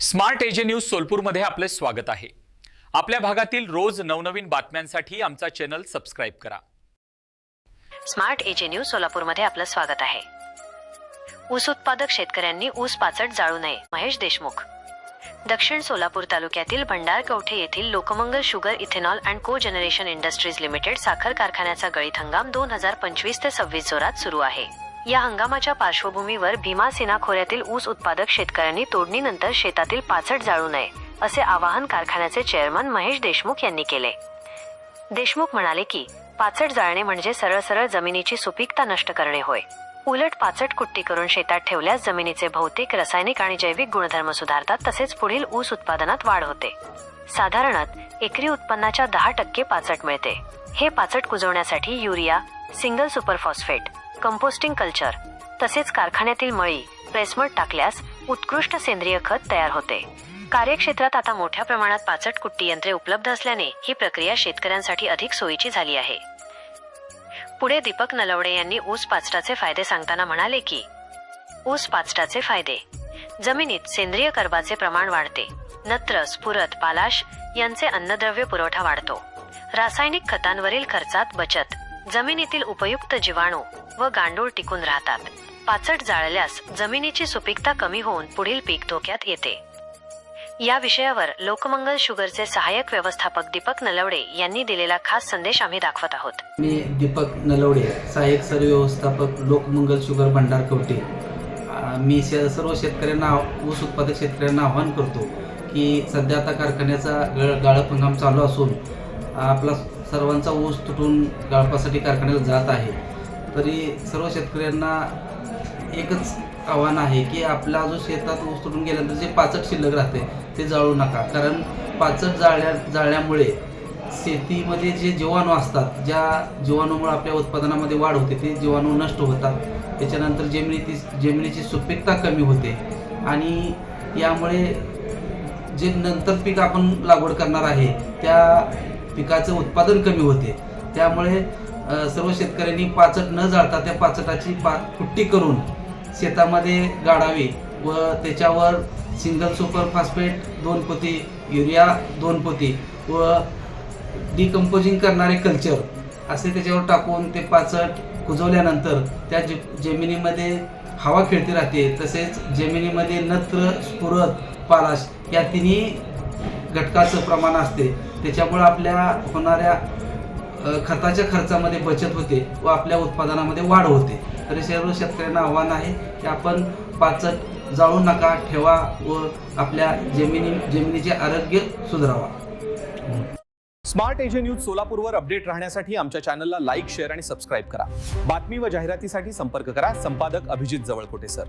Smart AJ news सोलपूरमध्ये आपले स्वागत आहे। आपल्या भागातील रोज नवनवीन बातम्यांसाठी आमचा चॅनल सबस्क्राइब करा। स्मार्ट एजे न्यूज सोलापूरमध्ये आपलं स्वागत आहे। ऊस उत्पादक शेतकऱ्यांनी ऊस पाचट जाळू नये, महेश देशमुख। दक्षिण सोलापूर तालुक्यातील भंडारकवठे येथील लोकमंगल शुगर इथेनॉल अँड को जनरेशन इंडस्ट्रीज लिमिटेड साखर कारखान्याचा गळीत हंगाम 2025 ते 26 जोरात सुरू आहे। या हंगामाच्या पार्श्वभूमीवर भीमासेना खोऱ्यातील ऊस उत्पादक शेतकऱ्यांनी तोडणीनंतर शेतातील पाचट जाळू नये असे आवाहन कारखान्याचे चेअरमन महेश देशमुख यांनी केले। देशमुख म्हणाले की पाचट जाळणे म्हणजे सरळ जमिनीची सुपीकता नष्ट करणे होय। उलट पाचट कुट्टी करून शेतात ठेवल्यास जमिनीचे भौतिक, रासायनिक आणि जैविक गुणधर्म सुधारतात, तसेच पुढील ऊस उत्पादनात वाढ होते। साधारणतः एकरी उत्पन्नाच्या 10% पाचट मिळते। हे पाचट कुजवण्यासाठी urea, single super phosphate, composting culture तसेच कारखान्यातील मळी, प्रेसमड टाकल्यास उत्कृष्ट सेंद्रिय खत तयार होते। कार्यक्षेत्रात आता मोठ्या प्रमाणात पाचट कुट्टी यंत्रे उपलब्ध असल्याने ही प्रक्रिया शेतकऱ्यांसाठी अधिक सोयीची झाली आहे। पुढे दीपक नलवडे यांनी ऊस पाचटाचे फायदे सांगताना म्हणाले की ऊस पाचटाचे फायदे: जमिनीत सेंद्रिय कर्बाचे प्रमाण वाढते, नत्र, स्फुरद, पालाश यांचे अन्नद्रव्य पुरवठा वाढतो, रासायनिक खतांवरील खर्चात बचत, जमिनीतील उपयुक्त जीवाणू व गांडूळ टिकून राहतात। पाचट जाळल्यास जमिनीची सुपीकता कमी होऊन पुढील पीक धोक्यात येते। या विषयावर लोकमंगल शुगरचे सहाय्यक व्यवस्थापक दीपक नलवडे यांनी दिलेला खास संदेश आम्ही दाखवत आहोत। मी दीपक नलवडे, सहाय्यक सर्व व्यवस्थापक लोकमंगल शुगर भंडारकवठे। मी सर्व शेतकऱ्यांना, ऊस उत्पादक शेतकऱ्यांना आवाहन करतो की सध्या आता कारखान्याचा गाळप हंगाम चालू असून आपला सर्वांचा ऊस तुटून गाळपासाठी कारखान्याला जात आहे। तरी सर्व शेतकऱ्यांना एकच आव्हान आहे की आपला जो शेतात ऊस तुटून गेल्यानंतर जे पाचट शिल्लक राहते ते जाळू नका, कारण पाचट जाळल्यामुळे शेतीमध्ये जे जीवाणू असतात, ज्या जीवाणूमुळे आपल्या उत्पादनामध्ये वाढ होते, ते जीवाणू नष्ट होतात। त्याच्यानंतर जमिनीची सुपीकता कमी होते आणि यामुळे जे नंतर पीक आपण लागवड करणार आहे त्या पिकाचं उत्पादन कमी होते। त्यामुळे सर्व शेतकऱ्यांनी पाचट न जाळता त्या पाचटाची कुट्टी करून शेतामध्ये गाडावी व त्याच्यावर सिंगल सुपर फॉस्फेट 2 पोती, युरिया 2 पोती व डिकंपोजिंग करणारे कल्चर असे त्याच्यावर टाकून ते पाचट कुजवल्यानंतर त्या जमिनीमध्ये हवा खेळती राहते, तसेच जमिनीमध्ये नत्र, स्फुरद, पालाश या तिन्ही घटकाचं प्रमाण असते। त्याच्यामुळे आपल्या होणाऱ्या खताच्या खर्चामध्ये बचत होते व आपल्या उत्पादनामध्ये वाढ होते। तरी सर्व शेतकऱ्यांना आव्हान आहे की आपण पाचट जाळू नका, ठेवा व आपल्या जमिनीचे आरोग्य सुधारावा। स्मार्ट एजे न्यूज सोलापूरवर अपडेट राहण्यासाठी आमच्या चॅनलला लाईक, शेअर आणि सबस्क्राइब करा। बातमी व जाहिरातीसाठी संपर्क करा संपादक अभिजित जवळकोटे सर।